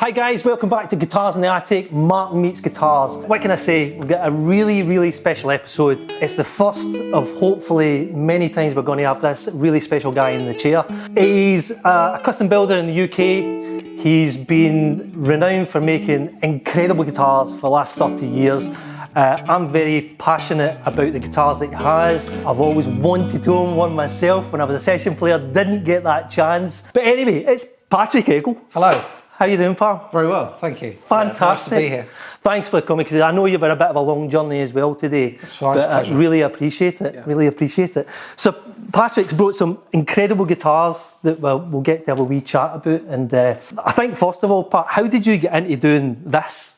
Hi guys, welcome back to Guitars in the Attic, Martin Meets Guitars. What can I say? We've got a really special episode. It's the first of hopefully many times we're going to have this really special guy in the chair. He's a custom builder in the UK. He's been renowned for making incredible guitars for the last 30 years. I'm very passionate about the guitars that he has. I've always wanted to own one myself when I was a session player, didn't get that chance. But anyway, it's Patrick Eggle. Hello. How you doing, pal? Very well, thank you. Fantastic. Nice to be here. Thanks for coming, because I know you've had a bit of a long journey as well today. It's fine, but it's a I really appreciate it, really appreciate it. So Patrick's brought some incredible guitars that we'll get to have a wee chat about. And I think first of all, Pat, how did you get into doing this?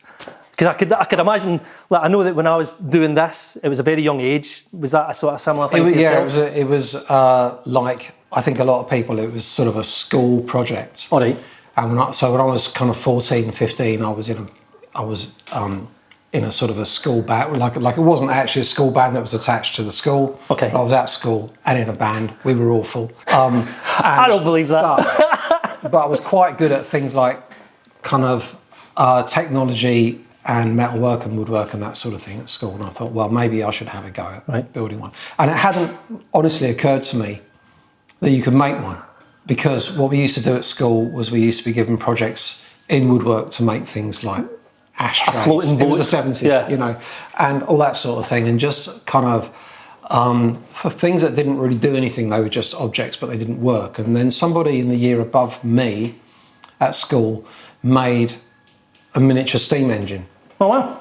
Because I could imagine, like, I know that when I was doing this, it was a very young age. Was that a sort of similar thing for yourself? Yeah, it was like, I think a lot of people, it was sort of a school project. All right. And when I was kind of 14, 15, I was in a sort of a school band, like it wasn't actually a school band that was attached to the school. Okay. But I was at school and in a band. We were awful. I don't believe that. But I was quite good at things like kind of technology and metalwork and woodwork and that sort of thing at school. And I thought, well, maybe I should have a go at building one. And it hadn't honestly occurred to me that you could make one. Because what we used to do at school was we used to be given projects in woodwork to make things like ashtrays. Floating boat. It was the 70s, you know, and all that sort of thing. And just kind of, for things that didn't really do anything, they were just objects, but they didn't work. And then somebody in the year above me at school made a miniature steam engine. Oh, wow.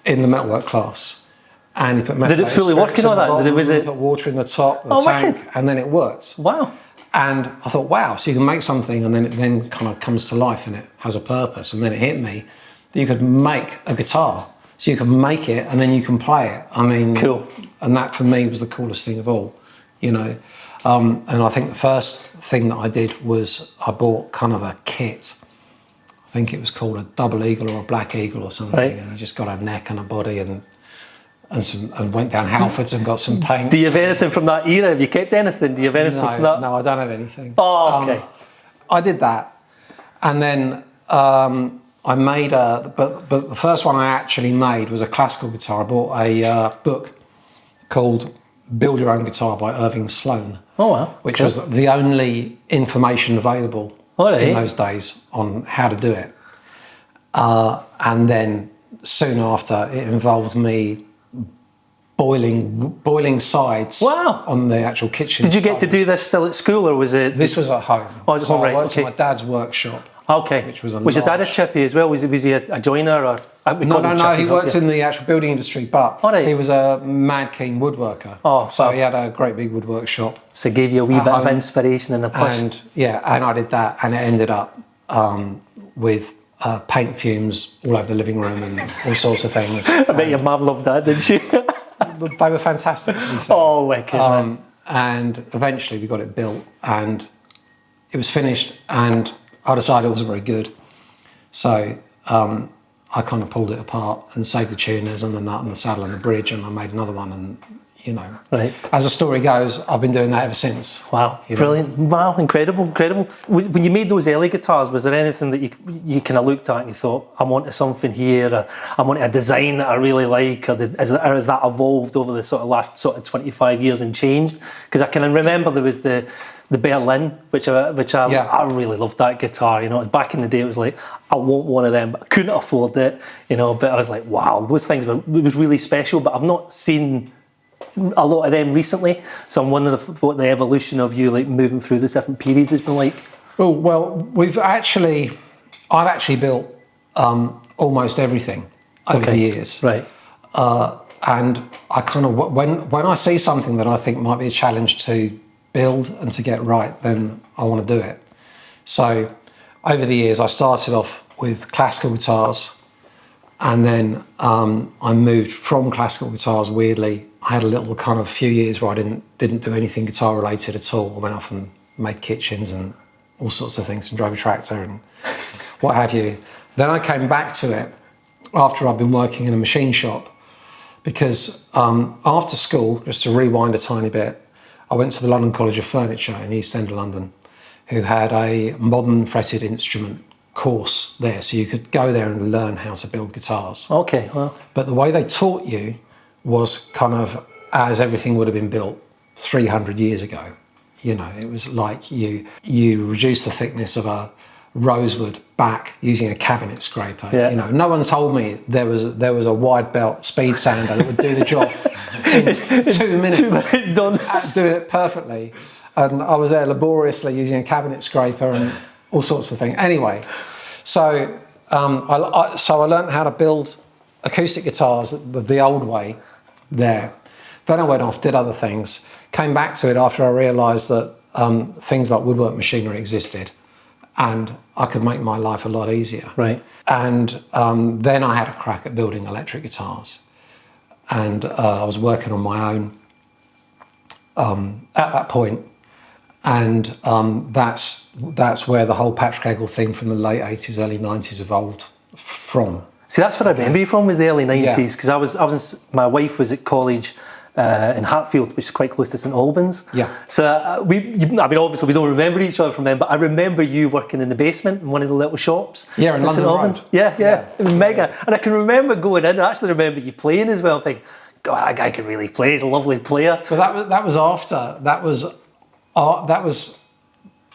In the metalwork class. And he put metal. Did it fully work and all that? Was it? Put water in the top, the tank, wicked. and then it worked. Wow. And I thought, wow, so you can make something and then it then kind of comes to life and it has a purpose. And then it hit me that you could make a guitar. So you can make it and then you can play it. I mean, cool. And that for me was the coolest thing of all, you know. And I think the first thing that I did was I bought kind of a kit. I think it was called a double eagle or a black eagle or something. Right. And you just got a neck and a body and went down Halfords and got some paint. Do you have anything from that era? Have you kept anything? Do you have anything from that? No, I don't have anything. Oh, okay. I did that, and then I made but the first one I actually made was a classical guitar. I bought a book called Build Your Own Guitar by Irving Sloan. Oh, wow. Which was the only information available in those days on how to do it. And then soon after, it involved me boiling sides on the actual kitchen. Did you get to do this still at school, or was it? This was at home. Oh, it was home, right? I worked at my dad's workshop. Okay. Which was your dad a chippy as well? Was he a joiner or? No. He worked in the actual building industry, but he was a mad keen woodworker. Oh, so he had a great big woodwork shop. So it gave you a wee bit of inspiration and a push. And I did that, and it ended up with paint fumes all over the living room and all sorts of things. I bet your mum loved that, didn't she? They were fantastic, to be fair. Oh, wicked. And eventually we got it built and it was finished, and I decided it wasn't very good. So I kind of pulled it apart and saved the tuners and the nut and the saddle and the bridge, and I made another one, and you know, as the story goes, I've been doing that ever since. Wow, brilliant. Wow, incredible. When you made those early guitars, was there anything that you kind of looked at and you thought, I'm onto something here, or I'm onto a design that I really like, or has that evolved over the sort of last sort of 25 years and changed? Because I can remember there was the Berlin, which I really loved that guitar. You know, back in the day, it was like, I want one of them, but I couldn't afford it. You know, but I was like, wow, those things it was really special. But I've not seen a lot of them recently, so I'm wondering what the evolution of you like moving through these different periods has been like. Oh well, I've actually built almost everything over the years, right? And I kind of when I see something that I think might be a challenge to build and to get right, then I want to do it. So over the years, I started off with classical guitars, and then I moved from classical guitars. Weirdly, I had a little kind of few years where I didn't do anything guitar related at all. I went off and made kitchens and all sorts of things and drove a tractor and what have you. Then I came back to it after I'd been working in a machine shop, because after school, just to rewind a tiny bit, I went to the London College of Furniture in the East End of London, who had a modern fretted instrument course there, so you could go there and learn how to build guitars. Okay, well. But the way they taught you was kind of as everything would have been built 300 years ago. You know, it was like you reduce the thickness of a rosewood back using a cabinet scraper. Yeah. You know, no one told me there was a wide belt speed sander that would do the job in 2 minutes. 2 minutes done. Doing it perfectly. And I was there laboriously using a cabinet scraper and all sorts of things. Anyway, so I learned how to build acoustic guitars the old way there. Then I went off, did other things, came back to it after I realised that things like woodwork machinery existed and I could make my life a lot easier. Right. And then I had a crack at building electric guitars. And I was working on my own at that point. And that's where the whole Patrick Eggle thing from the late 80s, early 90s evolved from. See, that's what I remember you from, was the early 90s, because my wife was at college in Hatfield, which is quite close to St Albans. Yeah. So obviously we don't remember each other from then, but I remember you working in the basement in one of the little shops. Yeah, in London St Albans. Road. Yeah, it was mega. And I can remember going in, I actually remember you playing as well, thinking, God, that guy can really play, he's a lovely player. But that was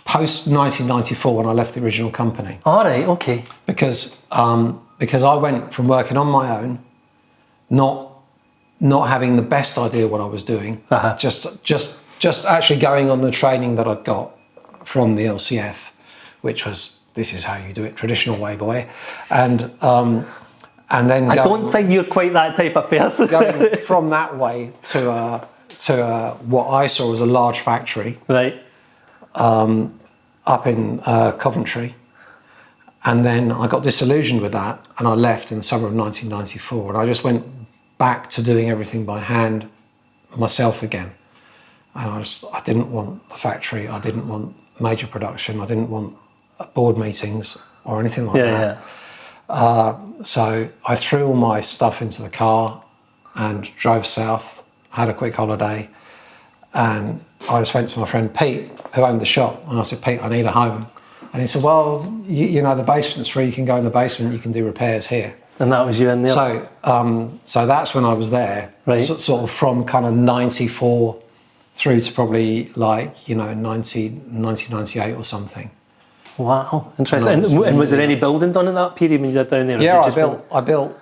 post 1994 when I left the original company. All right, okay. Because I went from working on my own, not having the best idea what I was doing, just actually going on the training that I'd got from the LCF, which was, this is how you do it, traditional way, boy, and then I don't think you're quite that type of person. going from that way to what I saw was a large factory, right, up in Coventry. And then I got disillusioned with that and I left in the summer of 1994 and I just went back to doing everything by hand myself again. And I didn't want the factory, I didn't want major production, I didn't want board meetings or anything like that. Yeah. So I threw all my stuff into the car and drove south, had a quick holiday, and I just went to my friend Pete, who owned the shop, and I said, Pete, I need a home. And he said, well, you know, the basement's free, you can go in the basement, you can do repairs here. And that was you in there? So that's when I was there, right. Sort of from kind of 94 through to probably like, you know, 1998 or something. Wow, interesting. And was there any building done in that period when you were down there? Yeah, I built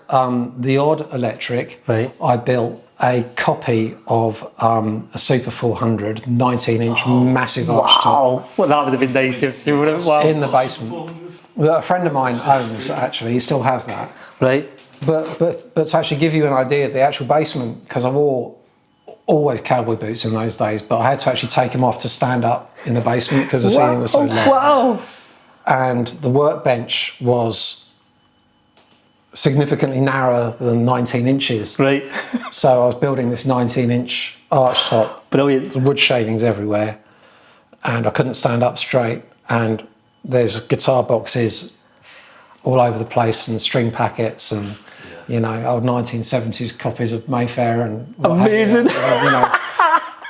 the odd electric. Right. I built a copy of a Super 400 19-inch massive arch top. Wow, well that would have been nice to see. Wow. In the basement. That a friend of mine owns, actually, he still has that. Right. But to actually give you an idea, the actual basement, because I wore always cowboy boots in those days, but I had to actually take them off to stand up in the basement because the ceiling was so low. Wow. And the workbench was significantly narrower than 19 inches. Right. So I was building this 19-inch arch top. Brilliant. Wood shavings everywhere. And I couldn't stand up straight. And there's guitar boxes all over the place and string packets and, you know, old 1970s copies of Mayfair and what amazing. Have you, you know.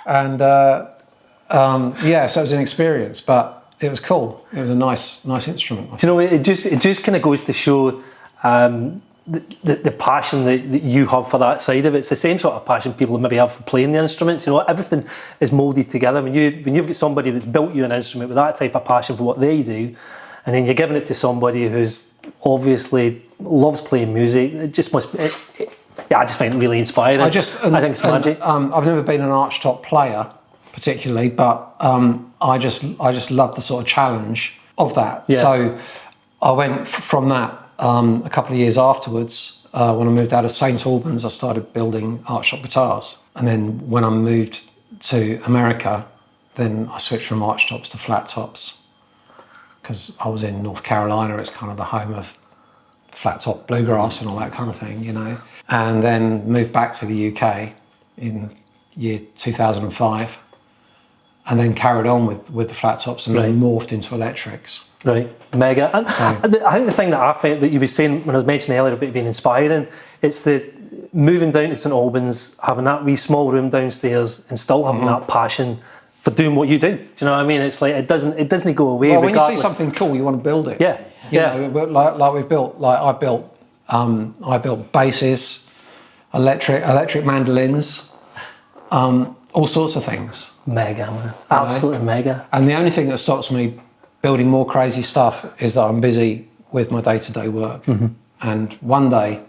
And yeah, so it was an experience, but it was cool. It was a nice instrument. Do you know, it just kind of goes to show the passion that you have for that side of it. It's the same sort of passion people maybe have for playing the instruments. You know, everything is moulded together. When you've got somebody that's built you an instrument with that type of passion for what they do, and then you're giving it to somebody who's obviously loves playing music, it just must. I just find it really inspiring. I think it's magic. I've never been an arch top player particularly, but I just love the sort of challenge of that. Yeah. So I went from that a couple of years afterwards. When I moved out of St Albans, I started building arch top guitars, and then when I moved to America, then I switched from arch tops to flat tops because I was in North Carolina. It's kind of the home of flat top bluegrass and all that kind of thing, you know. And then moved back to the UK in year 2005. And then carried on with the flat tops and then morphed into electrics. Right, mega. And I think the thing that I found that you were saying when I was mentioning earlier about it being inspiring, it's the moving down to St Albans, having that wee small room downstairs and still having that passion for doing what you do. Do you know what I mean? It's like it doesn't go away. Well, regardless. when you see something cool, you want to build it. Yeah. Like I built basses, electric mandolins, all sorts of things. Mega, man. Absolutely mega. And the only thing that stops me building more crazy stuff is that I'm busy with my day-to-day work. And one day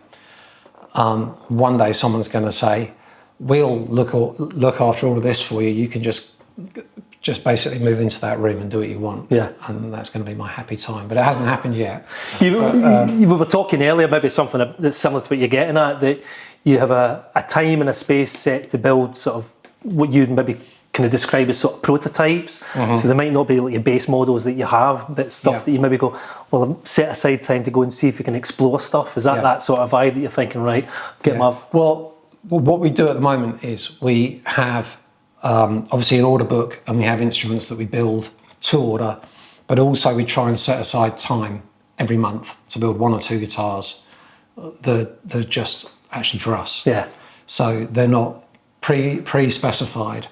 someone's going to say, we'll look after all of this for you. You can just basically move into that room and do what you want. Yeah. And that's going to be my happy time. But it hasn't happened yet. We were talking earlier, maybe something that's similar to what you're getting at, that you have a time and a space set to build sort of what you'd maybe kind of describe as sort of prototypes. So they might not be like your base models that you have, but stuff that you maybe go, well, set aside time to go and see if you can explore stuff. Is that that sort of vibe that you're thinking, right, get my... Well, what we do at the moment is we have obviously an order book, and we have instruments that we build to order, but also we try and set aside time every month to build 1 or 2 guitars that are just actually for us. Yeah. So they're not pre-specified.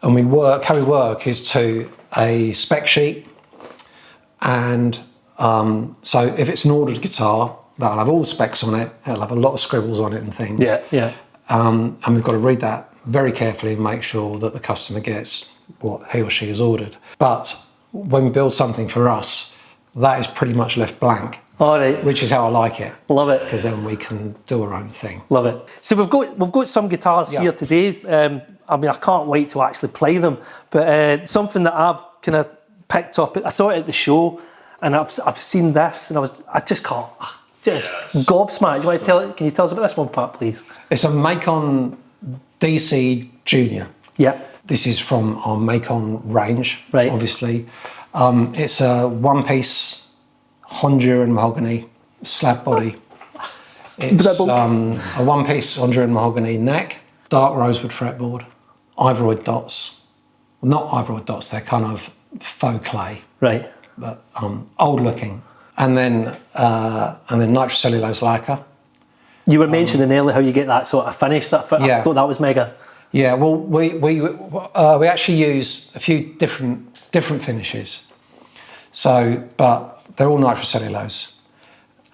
And how we work is to a spec sheet. And so if it's an ordered guitar, that'll have all the specs on it. It'll have a lot of scribbles on it and things. Yeah. And we've got to read that very carefully and make sure that the customer gets what he or she has ordered. But when we build something for us, that is pretty much left blank. All right. Which is how I like it. Love it. Because then we can do our own thing. Love it. So we've got some guitars here today. I mean, I can't wait to actually play them. But something that I've kind of picked up, I saw it at the show, and I've seen this, and I just can't, gobsmacked. Can you tell us about this one, Pat, please? It's a Macon DC Junior. Yeah. This is from our Macon range, right? Obviously, it's a one-piece Honduran mahogany slab body. It's a one-piece Honduran mahogany neck, dark rosewood fretboard, ivory dots. Well, not ivory dots; they're kind of faux clay, right? But old-looking. And then nitrocellulose lacquer. You were mentioning earlier how you get that sort of finish. I thought that was mega. Yeah, well, we actually use a few different finishes. So, but they're all nitrocellulose,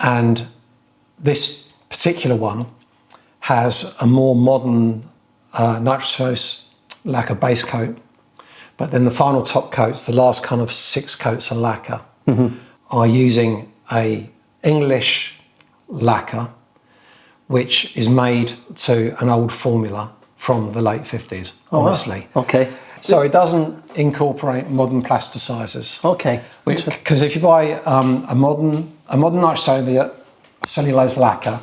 and this particular one has a more modern nitrocellulose lacquer base coat, but then the final top coats, the last kind of 6 coats of lacquer, are using a English lacquer, which is made to an old formula from the late 50s, honestly. Wow. Okay. So it doesn't incorporate modern plasticizers. Okay. Because if you buy a modern nitrocellulose lacquer,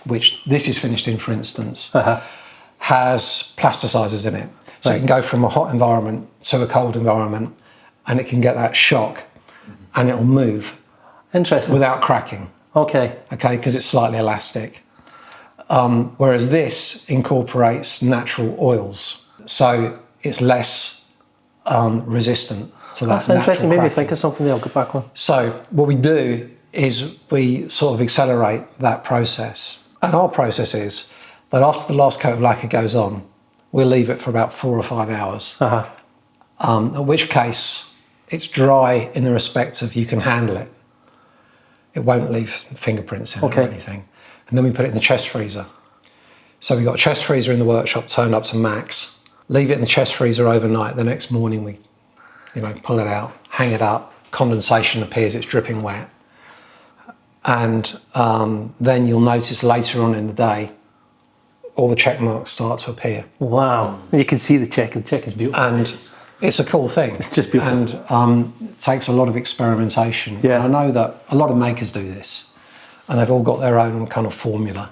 which this is finished in, for instance, has plasticizers in it. So it can go from a hot environment to a cold environment, and it can get that shock, and it'll move. Interesting. Without cracking. Okay. Okay, because it's slightly elastic. Whereas this incorporates natural oils, so it's less resistant to that. That's interesting. Made me think of something there. I'll get back on. So what we do is we sort of accelerate that process. And our process is that after the last coat of lacquer goes on, we'll leave it for about 4 or 5 hours. At which case it's dry in the respect of you can handle it. It won't leave fingerprints in it or anything. And then we put it in the chest freezer. So we've got a chest freezer in the workshop turned up to max. Leave it in the chest freezer overnight. The next morning we, pull it out, hang it up. Condensation appears, it's dripping wet. And then you'll notice later on in the day, all the check marks start to appear. Wow. You can see the check, and the check is beautiful. And it's a cool thing. It's just beautiful. And it takes a lot of experimentation. Yeah. And I know that a lot of makers do this, and they've all got their own kind of formula,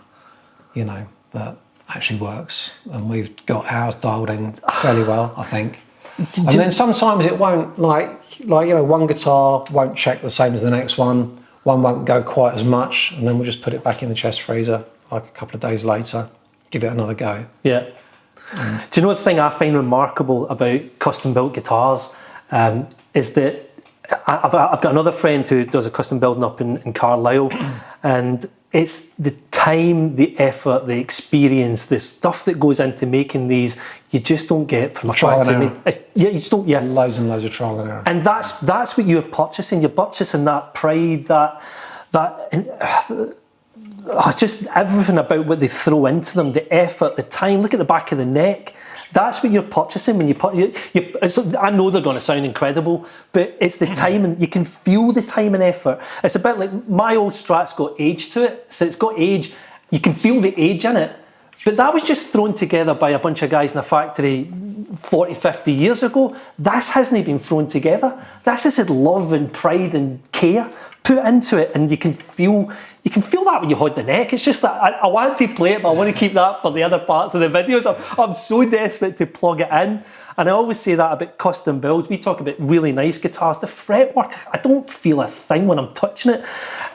that actually works. And we've got ours dialed in fairly well, I think. And then sometimes it won't, one guitar won't check the same as the next one. One won't go quite as much, and then we'll just put it back in the chest freezer like a couple of days later, give it another go. Yeah. Do you know the thing I find remarkable about custom built guitars is that I've got another friend who does a custom building up in Carlisle, and it's the time, the effort, the experience, the stuff that goes into making these, you just don't get from a factory. Yeah, you just don't. Yeah, loads and loads of trial and error. And that's what you're purchasing. You're purchasing that pride, just everything about what they throw into them, the effort, the time. Look at the back of the neck. That's what you're purchasing when you put. I know they're going to sound incredible, but it's the time, and you can feel the time and effort. It's a bit like my old Strat's got age to it, so it's got age. You can feel the age in it, but that was just thrown together by a bunch of guys in a factory 40, 50 years ago. This hasn't been thrown together. This has had love and pride and care put into it, and you can feel that when you hold the neck. It's just that I want to play it, but I want to keep that for the other parts of the videos. I'm so desperate to plug it in, and I always say that about custom builds. We talk about really nice guitars. The fretwork, I don't feel a thing when I'm touching it,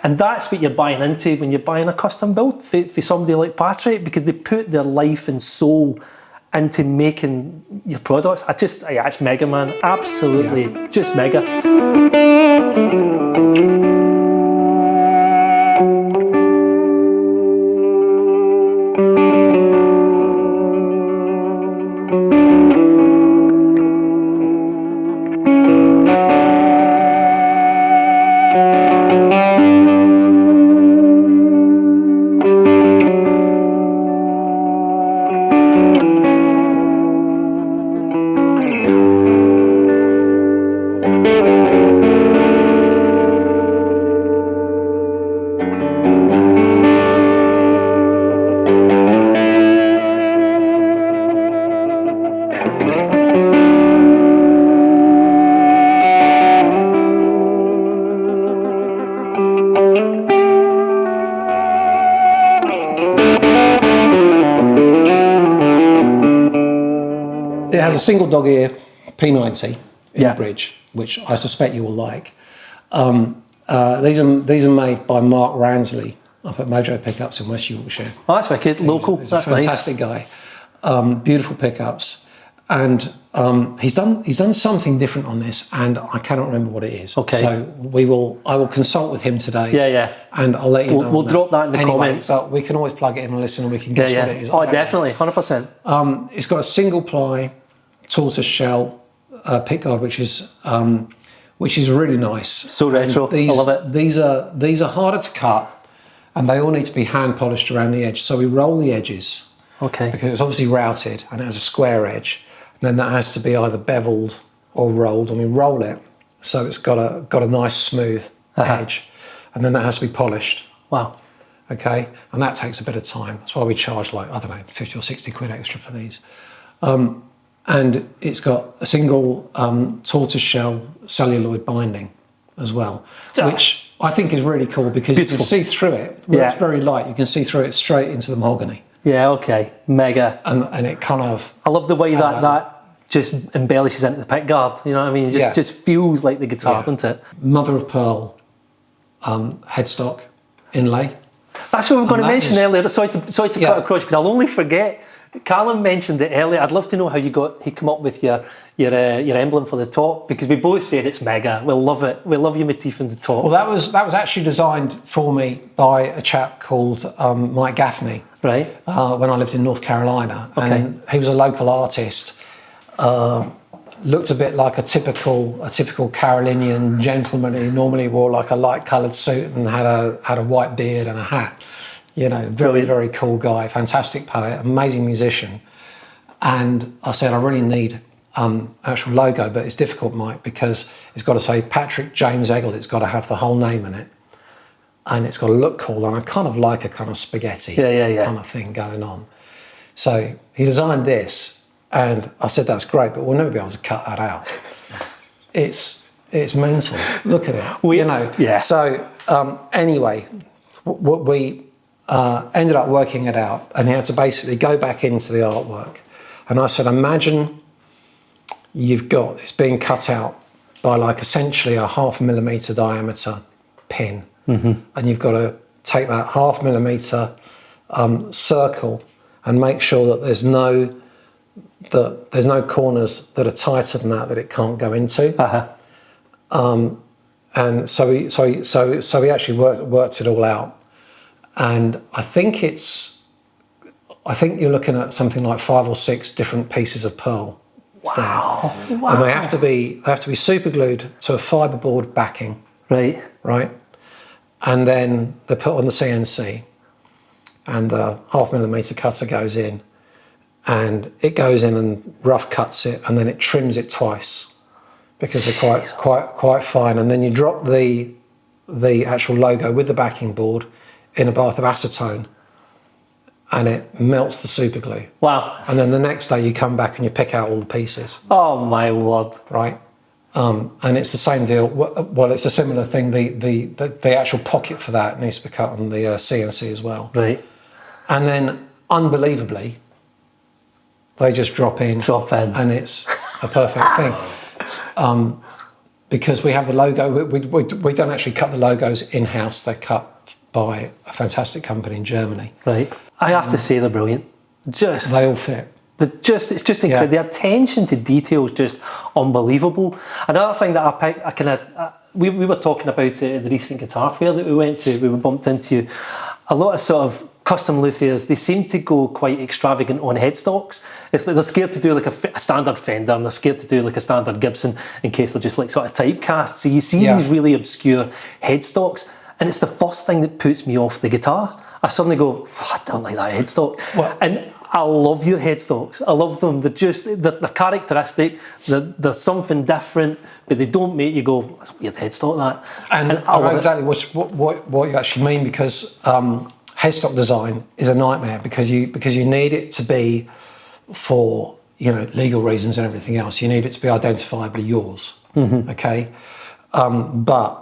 and that's what you're buying into when you're buying a custom build for somebody like Patrick, because they put their life and soul into making your products. It's mega, man. Absolutely, just mega. It has a single dog ear P90 in the bridge, which I suspect you will like. These are made by Mark Ransley up at Mojo Pickups in West Yorkshire. Oh, that's wicked. Local. He's that's a fantastic guy. Beautiful pickups, and he's done something different on this, and I cannot remember what it is. Okay. So I will consult with him today. Yeah. And I'll let you know. We'll drop that in the comments. But we can always plug it in and listen, and we can guess what it is. Oh, definitely, 100%. It's got a single ply tortoise shell pickguard, which is really nice. So retro. I love it. These are harder to cut, and they all need to be hand polished around the edge. So we roll the edges. Okay. Because it's obviously routed and it has a square edge, and then that has to be either beveled or rolled, and we roll it so it's got a nice smooth edge, and then that has to be polished. Wow. Okay, and that takes a bit of time. That's why we charge, like, I don't know, 50 or 60 quid extra for these. And it's got a single tortoiseshell celluloid binding as well, which I think is really cool because you can see through it. It's very light. You can see through it straight into the mahogany. Yeah, okay, mega. And it kind of... I love the way that just embellishes into the pickguard, you know what I mean? It just feels like the guitar, doesn't it? Mother of pearl headstock inlay. That's what we were going to mention earlier. Sorry to cut across, because I'll only forget. Callum mentioned it earlier. I'd love to know how he came up with your emblem for the top, because we both said it's mega. We'll love it. We love your motif in the top. Well, that was actually designed for me by a chap called Mike Gaffney. Right. When I lived in North Carolina, and he was a local artist. Looked a bit like a typical Carolinian gentleman. He normally wore like a light coloured suit and had a white beard and a hat. You know, very cool guy, fantastic poet, amazing musician. And I said, I really need actual logo, but it's difficult, Mike, because it's got to say Patrick James Eggle. It's got to have the whole name in it, and it's got to look cool. And I kind of like a kind of spaghetti kind of thing going on. So he designed this, and I said, that's great, but we'll never be able to cut that out. It's mental. Look at it. So anyway, what we ended up working it out, and he had to basically go back into the artwork. And I said, imagine it's being cut out by like essentially a 0.5 millimeter diameter pin. And you've got to take that 0.5 millimeter circle and make sure that there's no corners that are tighter than that it can't go into. And so he actually worked it all out. and I think you're looking at something like 5 or 6 different pieces of pearl. Wow. And they have to be super glued to a fiberboard backing. Right. And then they're put on the CNC, and the 0.5 millimeter cutter goes in, and it goes in and rough cuts it, and then it trims it twice because they're quite fine. And then you drop the actual logo with the backing board in a bath of acetone, and it melts the super glue. Wow. And then the next day you come back and you pick out all the pieces. Oh my word. Right. And it's the same deal. Well, it's a similar thing. The actual pocket for that needs to be cut on the CNC as well. Right. And then, unbelievably, they just drop in, and it's a perfect thing. Because we have the logo, we don't actually cut the logos in-house. They're cut by a fantastic company in Germany. Right. I have to say they're brilliant. They all fit. It's just incredible. The attention to detail is just unbelievable. Another thing that we were talking about it at the recent guitar fair that we went to, we were bumped into. A lot of sort of custom luthiers, they seem to go quite extravagant on headstocks. It's like they're scared to do like a standard Fender, and they're scared to do like a standard Gibson in case they're just like sort of typecast. So you see these really obscure headstocks, and it's the first thing that puts me off the guitar. I suddenly go, I don't like that headstock. And I love your headstocks. I love them. They're characteristic. They're something different, but they don't make you go, that's a weird headstock, that. And I know exactly what you actually mean, because headstock design is a nightmare because you need it to be, for legal reasons and everything else, you need it to be identifiably yours. Okay, but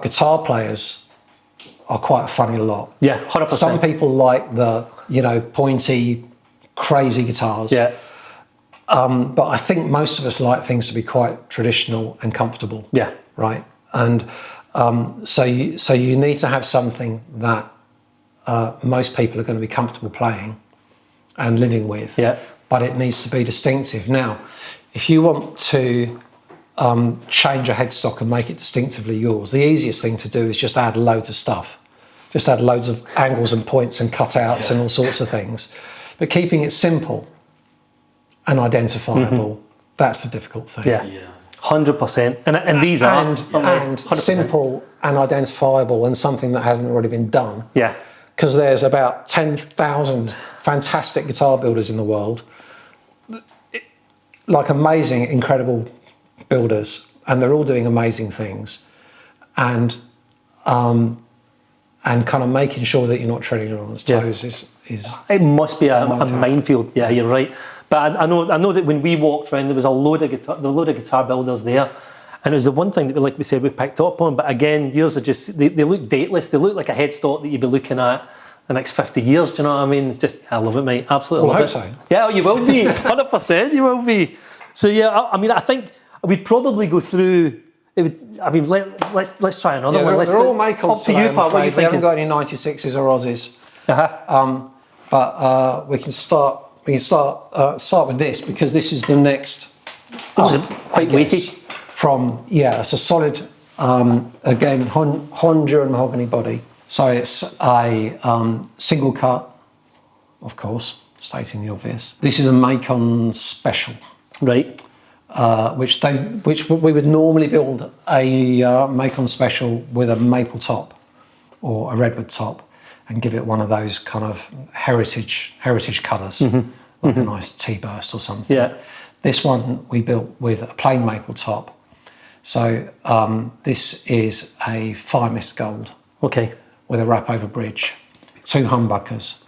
guitar players are quite a funny lot. Yeah, 100%. Some people like the pointy, crazy guitars. Yeah. But I think most of us like things to be quite traditional and comfortable. Yeah. Right. And so you need to have something that most people are going to be comfortable playing and living with. Yeah. But it needs to be distinctive. Now, if you want to change a headstock and make it distinctively yours, the easiest thing to do is just add loads of stuff. Just add loads of angles and points and cutouts and all sorts of things. But keeping it simple and identifiable, that's the difficult thing. Yeah, 100%. And these are. And simple and identifiable, and something that hasn't already been done. Yeah. Because there's about 10,000 fantastic guitar builders in the world, like amazing, incredible builders, and they're all doing amazing things. And kind of making sure that you're not treading on one's toes is it must be a minefield. Yeah, you're right. But I know that when we walked around, there was a load of guitar builders there, and it was the one thing that, like we said, we picked up on. But again, yours are just they look dateless. They look like a headstock that you'd be looking at the next 50 years. Do you know what I mean? It's just, I love it, mate. Absolutely love it. I hope so. Yeah, you will be. 100%, you will be. So yeah, I mean, I think we'd probably go through. Let's try another one. They're all Macons. Up to you, Pat. What are you thinking? We haven't got any 96s or Aussies. But we can start with this, because this is the next. Quite weighty. It's a solid, again, Honduran mahogany body. So it's a single cut, of course, stating the obvious. This is a Macon special. Right. Which we would normally build a Macon special with a maple top or a redwood top, and give it one of those kind of heritage colours, like a nice T-burst or something. Yeah. This one we built with a plain maple top. So this is a Firemist gold. Okay. With a wrap over bridge, 2 humbuckers.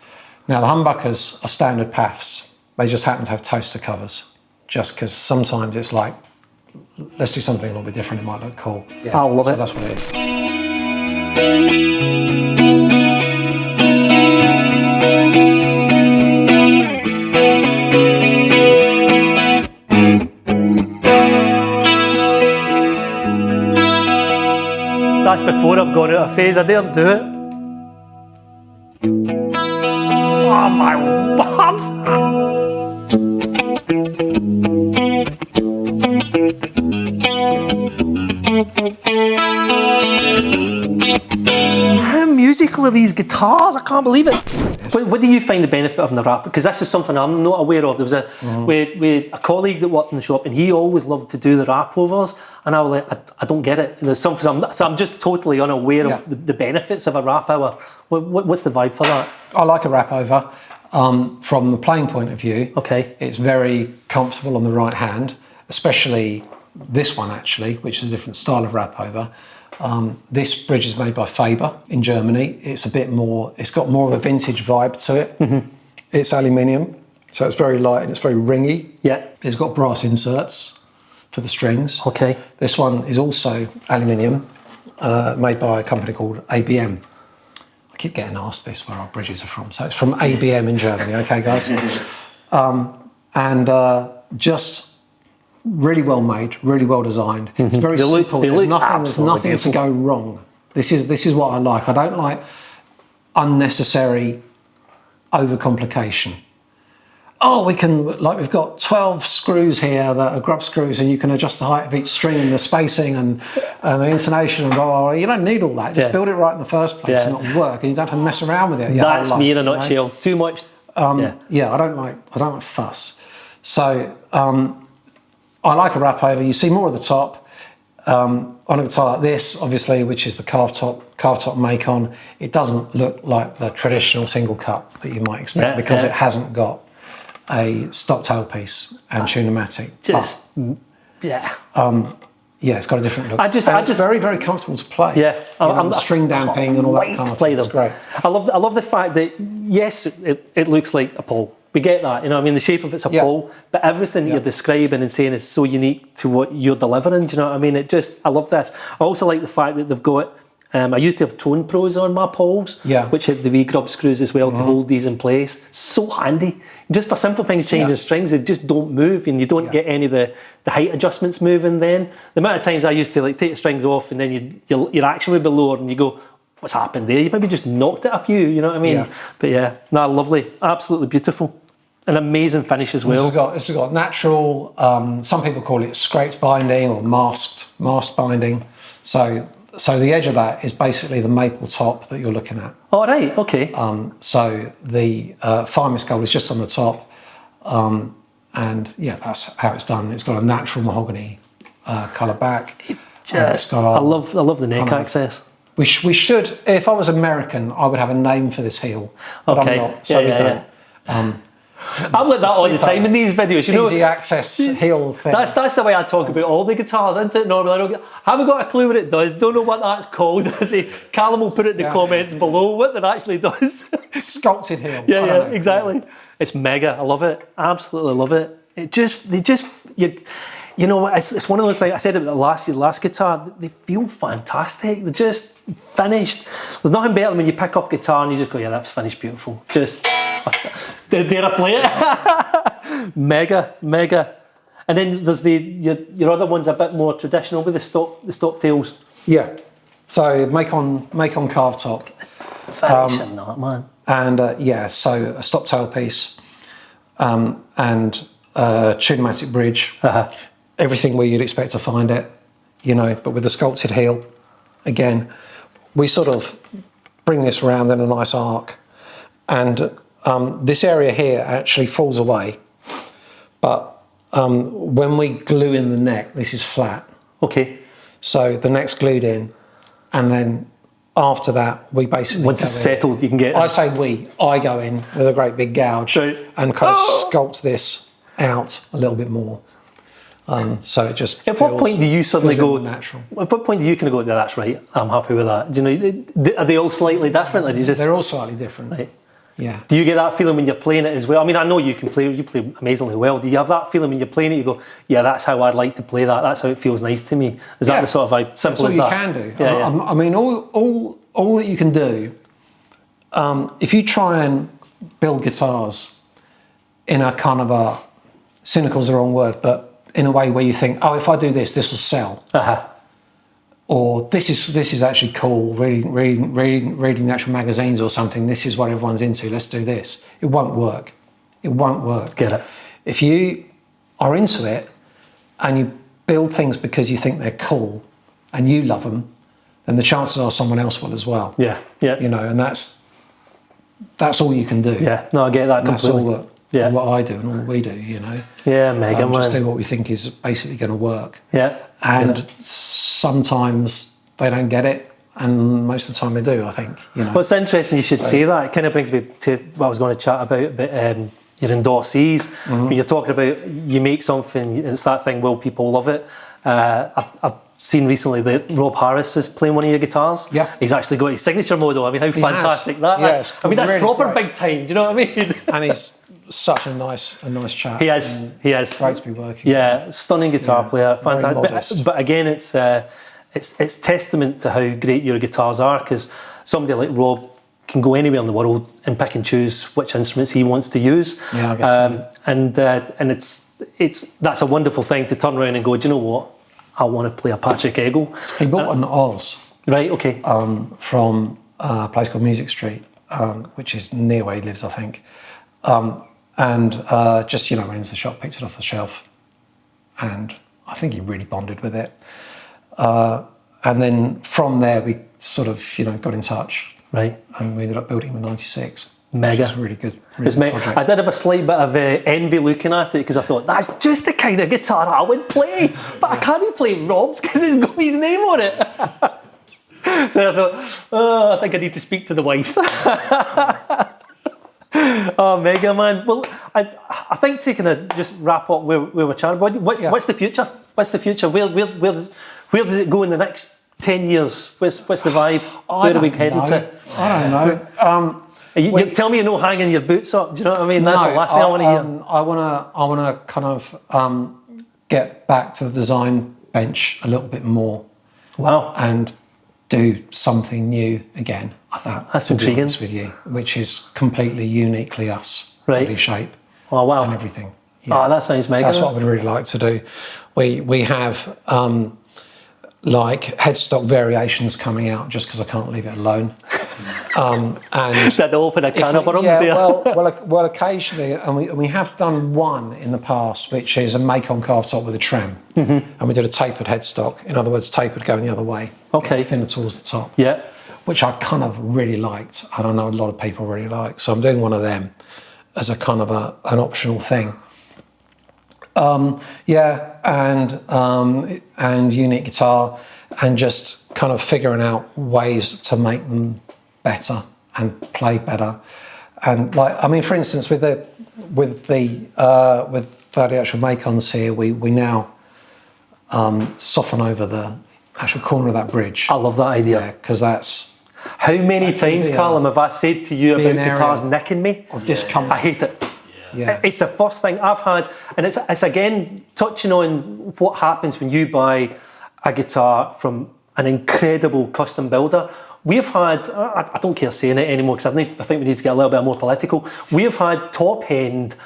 Now the humbuckers are standard PAFs. They just happen to have toaster covers, just because sometimes it's like, let's do something a little bit different, it might look cool. Yeah. I love it. That's what it is. That's before I've gone out of phase. I daren't do it. Oh my word! How musical look at these guitars, I can't believe it. What do you find the benefit of in the wrap? Because this is something I'm not aware of. There was we a colleague that worked in the shop, and he always loved to do the wrap overs, and I was like, I don't get it. There's something, so I'm just totally unaware of the benefits of a wrap over. What's the vibe for that? I like a wrap over. From the playing point of view, it's very comfortable on the right hand, especially this one actually, which is a different style of wrap over. This bridge is made by Faber in Germany. It's a bit more, it's got more of a vintage vibe to it. It's aluminium, so it's very light and it's very ringy. Yeah. It's got brass inserts for the strings. Okay. This one is also aluminium, made by a company called ABM. I keep getting asked this where our bridges are from. So it's from ABM in Germany, okay guys? Just really well made, really well designed. It's very simple. There's nothing to go wrong. This is what I like. I don't like unnecessary overcomplication. Oh, we can, like we've got 12 screws here that are grub screws, and you can adjust the height of each string and the spacing and the intonation and blah, blah, blah. You don't need all that. Just build it right in the first place and it'll work, and you don't have to mess around with it. That's me in a nutshell. Too much. Yeah, I don't like fuss. So I like a wrap over. You see more of the top. On a guitar like this, obviously, which is the Carve top Macon, it doesn't look like the traditional single cut that you might expect because it hasn't got a stop tailpiece and tune-o-matic. It's got a different look. I just very, very comfortable to play. Yeah, I'm string damping and all that kind of thing. It's great. I love the fact that yes, it looks like a pole. We get that, you know. I mean, the shape of it's a pole, but everything you're describing and saying is so unique to what you're delivering. Do you know what I mean? I love this. I also like the fact that they've got. I used to have Tone Pros on my poles, which had the wee grub screws as well to hold these in place. So handy. Just for simple things, changing strings, they just don't move, and you don't get any of the height adjustments moving then. The amount of times I used to like take the strings off and then your action would be lower and you go, what's happened there? You maybe just knocked it a few, you know what I mean? But lovely, absolutely beautiful. An amazing finish as well. This has got natural, some people call it scraped binding or masked binding. So the edge of that is basically the maple top that you're looking at. Oh, right, okay. So the Firemist gold is just on the top. That's how it's done. It's got a natural mahogany colour back. I love the neck access. We should, if I was American, I would have a name for this heel. But I'm not, so we don't. I'm like that all the time in these videos. You know, easy access heel thing. That's the way I talk about all the guitars, isn't it? Normally, haven't got a clue what it does. Don't know what that's called. Callum will put it in the comments below what it actually does. Sculpted heel. Yeah, exactly. It's mega. I love it. Absolutely love it. You know, it's one of those things. I said it about the last guitar. They feel fantastic. They're just finished. There's nothing better than when you pick up guitar and you just go, yeah, that's finished beautiful. Just. Dare I play it? Mega. And then there's your other one's a bit more traditional with the stop tails. Yeah. So Macon Carve top. Finishing that, man. And so a stop tail piece, and tune-o-matic bridge. Everything where you'd expect to find it, you know, but with the sculpted heel. Again, we sort of bring this around in a nice arc, and this area here actually falls away, but when we glue in the neck, this is flat. Okay. So the neck's glued in, and then after that, we basically once it's settled, you can get. I go in with a great big gouge and kind of sculpt this out a little bit more. So it just. At what point do you suddenly go natural? At what point do you kind of go, yeah, that's right, I'm happy with that? Do you know? Are they all slightly different? Or do you just? They're all slightly different. Right. Yeah. Do you get that feeling when you're playing it as well? I mean, I know you play amazingly well. Do you have that feeling when you're playing it? You go, yeah, that's how I'd like to play that. That's how it feels nice to me. Is that the sort of vibe? Simple as that. That's all you can do. Yeah, I mean, all that you can do. If you try and build guitars in a kind of a cynical is the wrong word, but in a way where you think, oh, if I do this, this will sell. Or this is actually cool, reading the actual magazines or something, this is what everyone's into, let's do this. It won't work. It won't work. Get it. If you are into it and you build things because you think they're cool and you love them, then the chances are someone else will as well. Yeah, yeah. You know, and that's all you can do. Yeah, no, I get that and completely. That's all what I do and all that we do, you know. Yeah, mega, man. Just do what we think is basically going to work. Yeah. And sometimes they don't get it, and most of the time they do, I think. You know. Well, it's interesting you should say that. It kind of brings me to what I was going to chat about your endorsees. When you're talking about you make something, it's that thing, will people love it? I've seen recently that Rob Harris is playing one of your guitars. Yeah. He's actually got his signature model. I mean, how fantastic that is. I mean, that's really proper great. big time, do you know what I mean? And he's such a nice chap. He is. Great to be working Yeah, stunning guitar player, fantastic. But again, it's testament to how great your guitars are, because somebody like Rob can go anywhere in the world and pick and choose which instruments he wants to use. Yeah, I guess so. And it's that's a wonderful thing to turn around and go, do you know what? I want to play a Patrick Eggle. He bought an Oz. Right, okay. From a place called Music Street, which is near where he lives, I think. And just, you know, went into the shop, picked it off the shelf, and I think he really bonded with it. And then from there, we sort of, you know, got in touch. Right. And we ended up building him in '96. Mega. Which was really good. Really good project. I did have a slight bit of envy looking at it, because I thought, that's just the kind of guitar I would play. But I can't play Rob's because it's got his name on it. So I thought, oh, I think I need to speak to the wife. Oh, mega, man. Well, I think to kind of just wrap up where we're chatting, what's the future? What's the future? Where does it go in the next 10 years? What's the vibe? Where are we heading to? I don't know. You tell me you're not hanging your boots up. Do you know what I mean? That's the last thing I want to hear. I want to kind of get back to the design bench a little bit more. Wow. And do something new again. That's intriguing. Be honest with you, which is completely uniquely us. Right. Body shape. Oh, wow. And everything. Yeah. Oh, that sounds mega. That's what I would really like to do. We have like headstock variations coming out, just because I can't leave it alone. And that open a can of worms there. Well, occasionally, and we have done one in the past, which is a Macon Carve top with a trem, and we did a tapered headstock. In other words, tapered going the other way, thinner towards the top. Yeah, which I kind of really liked. I don't know, a lot of people really like. So I'm doing one of them as a kind of an optional thing. And unique guitar, and just kind of figuring out ways to make them better and play better. And like, I mean, for instance, with the actual Macons here, we now soften over the actual corner of that bridge. I love that idea. Because that's... How many times, Callum, have I said to you about guitars nicking me? Of discomfort. I hate it. Yeah. It's the first thing I've had, and it's again touching on what happens when you buy a guitar from an incredible custom builder. We've had, I don't care saying it anymore, because I think we need to get a little bit more political. We've had top-end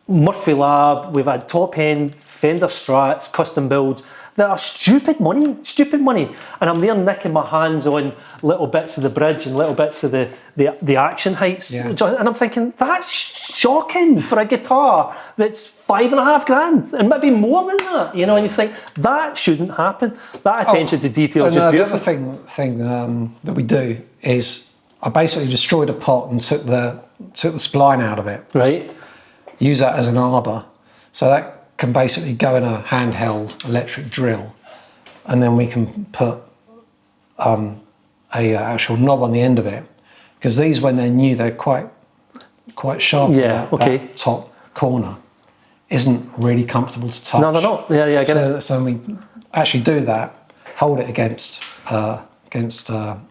Murphy Lab, we've had top-end Fender Strats, custom builds, that are stupid money, and I'm there nicking my hands on little bits of the bridge and little bits of the action heights, and I'm thinking, that's shocking for a guitar that's $5,500 and maybe more than that, you know, and you think, that shouldn't happen. That attention to detail is just beautiful. The other thing that we do is I basically destroyed a pot and took the spline out of it. Right. Use that as an arbor. So that can basically go in a handheld electric drill, and then we can put a actual knob on the end of it, because these, when they're new, they're quite sharp. That top corner isn't really comfortable to touch. No, they're not. Yeah, I get it. So we actually do that, hold it against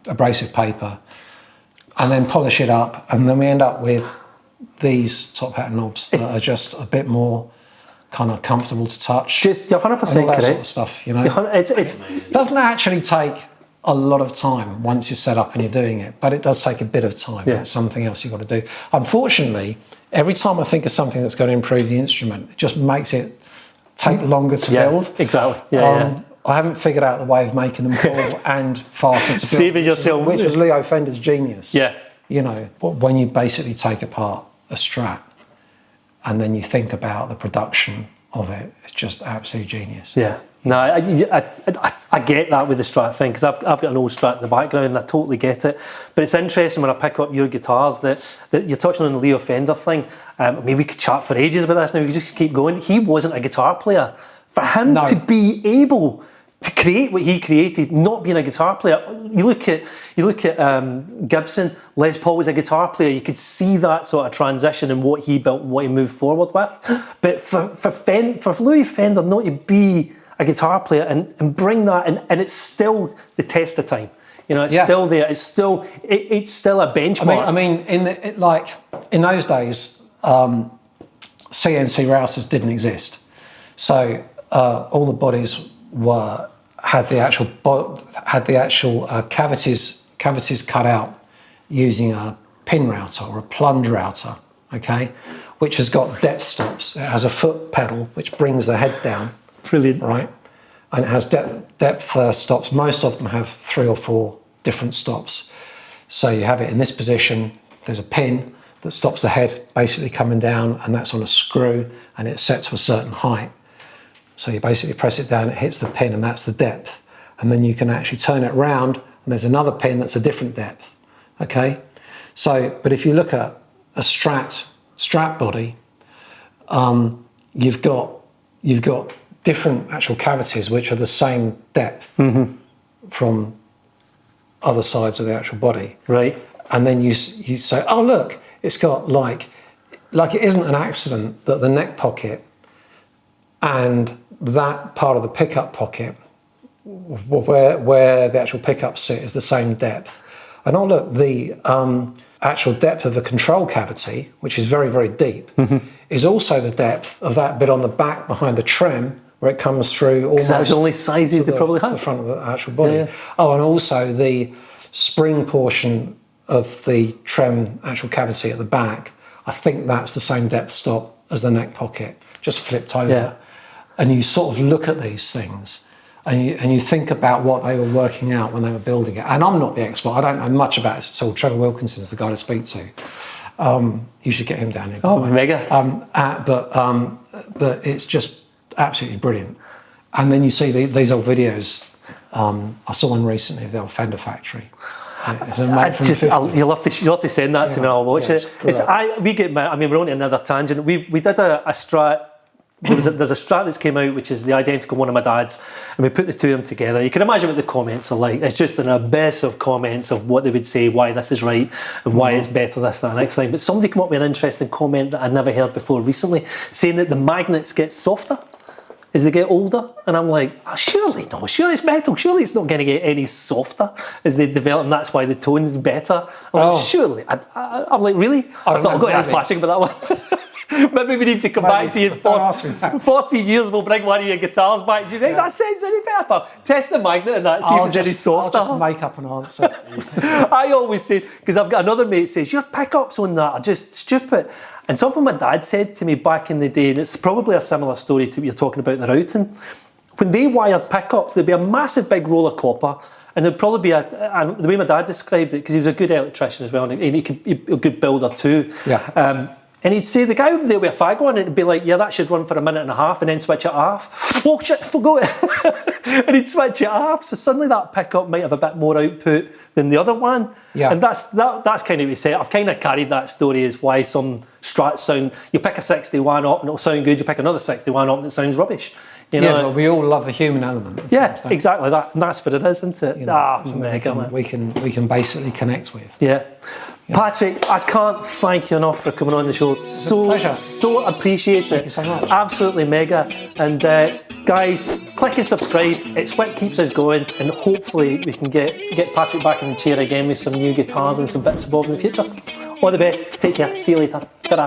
abrasive paper, and then polish it up, and then we end up with these top hat knobs that are just a bit more kind of comfortable to touch. Just, you're 100% and all that correct. Sort of stuff, you know. It doesn't actually take a lot of time once you're set up and you're doing it, but it does take a bit of time. It's something else you've got to do. Unfortunately, every time I think of something that's going to improve the instrument, it just makes it take longer to build. Exactly. I haven't figured out the way of making them cool and faster to build. Saving yourself. Which was Leo Fender's genius. Yeah. You know, when you basically take apart a Strat and then you think about the production of it, it's just absolute genius. Yeah. No, I get that with the Strat thing, because I've got an old Strat in the background and I totally get it. But it's interesting when I pick up your guitars that you're touching on the Leo Fender thing. I mean, we could chat for ages about this now, we could just keep going. He wasn't a guitar player. For him to be able to create what he created, not being a guitar player. You look at Gibson. Les Paul was a guitar player. You could see that sort of transition in what he built and what he moved forward with. But for Louis Fender not to be a guitar player and bring that, and it's still the test of time. You know, it's still there. It's still a benchmark. I mean, in those days, CNC routers didn't exist, so all the bodies had the actual cavities cut out using a pin router or a plunge router, okay, which has got depth stops. It has a foot pedal which brings the head down. Brilliant, right? And it has depth stops. Most of them have 3 or 4 different stops. So you have it in this position. There's a pin that stops the head basically coming down, and that's on a screw, and it's set to a certain height. So you basically press it down, it hits the pin, and that's the depth. And then you can actually turn it round, and there's another pin that's a different depth. Okay? So, but if you look at a Strat body, you've got different actual cavities which are the same depth from other sides of the actual body. Right. And then you say, oh look, it's got like it isn't an accident that the neck pocket and that part of the pickup pocket where the actual pickups sit is the same depth. And oh look, the actual depth of the control cavity, which is very, very deep, is also the depth of that bit on the back behind the trem where it comes through almost that's the only sizes they probably have. The front of the actual body. Oh, and also the spring portion of the trem actual cavity at the back, I think that's the same depth stop as the neck pocket, just flipped over. Yeah. And you sort of look at these things and you think about what they were working out when they were building it. And I'm not the expert, I don't know much about it at all. Trevor Wilkinson's the guy to speak to. You should get him down here. Oh, mega. But it's just absolutely brilliant. And then you see these old videos. I saw one recently of the old Fender factory. You'll have to send that to me. I'll watch it. We're on to another tangent. We did a Strat. There's a Strat that's came out which is the identical one of my dad's, and we put the two of them together. You can imagine what the comments are like. It's just an abyss of comments of what they would say, why this is right and why it's better this, that, next time. But somebody came up with an interesting comment that I never heard before recently, saying that the magnets get softer as they get older, and I'm like, surely it's metal, surely it's not going to get any softer as they develop, and that's why the tone's better. I'm like, surely. I'm like, really? I thought I've got to ask Patrick about that one. Maybe we need to come back to you in 40 years, we'll bring one of your guitars back. Do you think that sounds any better? Test the magnet and that, see if it's any softer. I'll just make up an answer. I always say, because I've got another mate says, your pickups on that are just stupid. And something my dad said to me back in the day, and it's probably a similar story to what you're talking about the routing. When they wired pickups, there'd be a massive big roll of copper, and there'd probably be and the way my dad described it, because he was a good electrician as well, and he could be a good builder too. Yeah. And he'd say, the guy would be there with a fag on, and it'd be like, yeah, that should run for a minute and a half, and then switch it off. Oh shit, forgot it. And he'd switch it off. So suddenly that pickup might have a bit more output than the other one. Yeah. And that's kind of what he said. I've kind of carried that story as why some Strats sound, you pick a 61 up and it'll sound good, you pick another 61 up and it sounds rubbish. You know? Yeah, but we all love the human element. Yeah, exactly that. And that's what it is, isn't it? You know, we can basically connect with. Yeah. Patrick, I can't thank you enough for coming on the show. So appreciate it. Thank you so much. Absolutely mega. And guys, click and subscribe. It's what keeps us going, and hopefully we can get Patrick back in the chair again with some new guitars and some bits and bobs in the future. All the best. Take care. See you later. Ta-da.